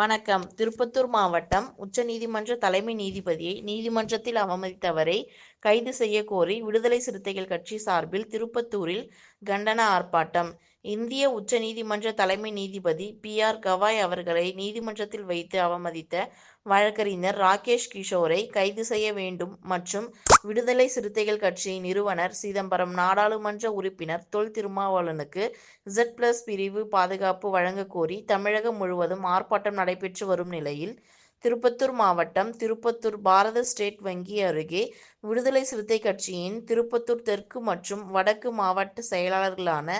வணக்கம். திருப்பத்தூர் மாவட்டம் உச்சநீதிமன்ற தலைமை நீதிபதியை நீதிமன்றத்தில் அவமதித்தவரை கைது செய்யக் கோரி விடுதலை சிறுத்தைகள் கட்சி சார்பில் திருப்பத்தூரில் கண்டன ஆர்ப்பாட்டம். இந்திய உச்சநீதிமன்ற தலைமை நீதிபதி பி. ஆர். கவாய் அவர்களை நீதிமன்றத்தில் வைத்து அவமதித்த வழக்கறிஞர் ராகேஷ் கிஷோரை கைது செய்ய வேண்டும் மற்றும் விடுதலை சிறுத்தைகள் கட்சியின் நிறுவனர் சிதம்பரம் நாடாளுமன்ற உறுப்பினர் தொல் திருமாவளவனுக்கு Z+ பிரிவு பாதுகாப்பு வழங்கக் கோரி தமிழகம் முழுவதும் ஆர்ப்பாட்டம் நடைபெற்று வரும் நிலையில், திருப்பத்தூர் மாவட்டம் திருப்பத்தூர் பாரத ஸ்டேட் வங்கி அருகே விடுதலை சிறுத்தை கட்சியின் திருப்பத்தூர் தெற்கு மற்றும் வடக்கு மாவட்ட செயலாளர்களான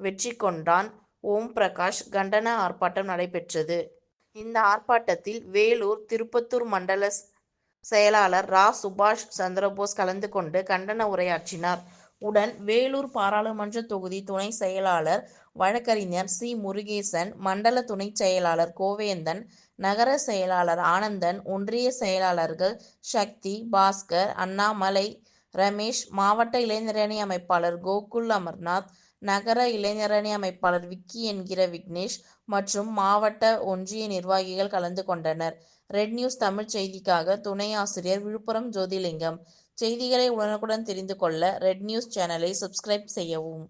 வெற்றிக்கொண்டான், ஓம் பிரகாஷ் கண்டன ஆர்ப்பாட்டம் நடைபெற்றது. இந்த ஆர்ப்பாட்டத்தில் வேலூர் திருப்பத்தூர் மண்டல செயலாளர் ரா. சுபாஷ் சந்திரபோஸ் கலந்து கொண்டு கண்டன உரையாற்றினார். உடன் வேலூர் பாராளுமன்ற தொகுதி துணை செயலாளர் வழக்கறிஞர் சி. முருகேசன், மண்டல துணை செயலாளர் கோவேந்தன், நகர செயலாளர் ஆனந்தன், ஒன்றிய செயலாளர்கள் சக்தி, பாஸ்கர், அண்ணாமலை, ரமேஷ், மாவட்ட இளைஞரணி அமைப்பாளர் கோகுல் அமர்நாத், நகர இளைஞரணி அமைப்பாளர் விக்கி என்கிற விக்னேஷ் மற்றும் மாவட்ட, ஒன்றிய நிர்வாகிகள் கலந்து கொண்டனர். ரெட் நியூஸ் தமிழ் செய்திக்காக துணை ஆசிரியர் விழுப்புரம் ஜோதிலிங்கம். செய்திகளை உடனுக்குடன் தெரிந்து கொள்ள ரெட் நியூஸ் சேனலை சப்ஸ்கிரைப் செய்யவும்.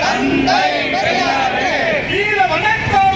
தந்தை பெரியாருக்கு வீர வணக்கம்.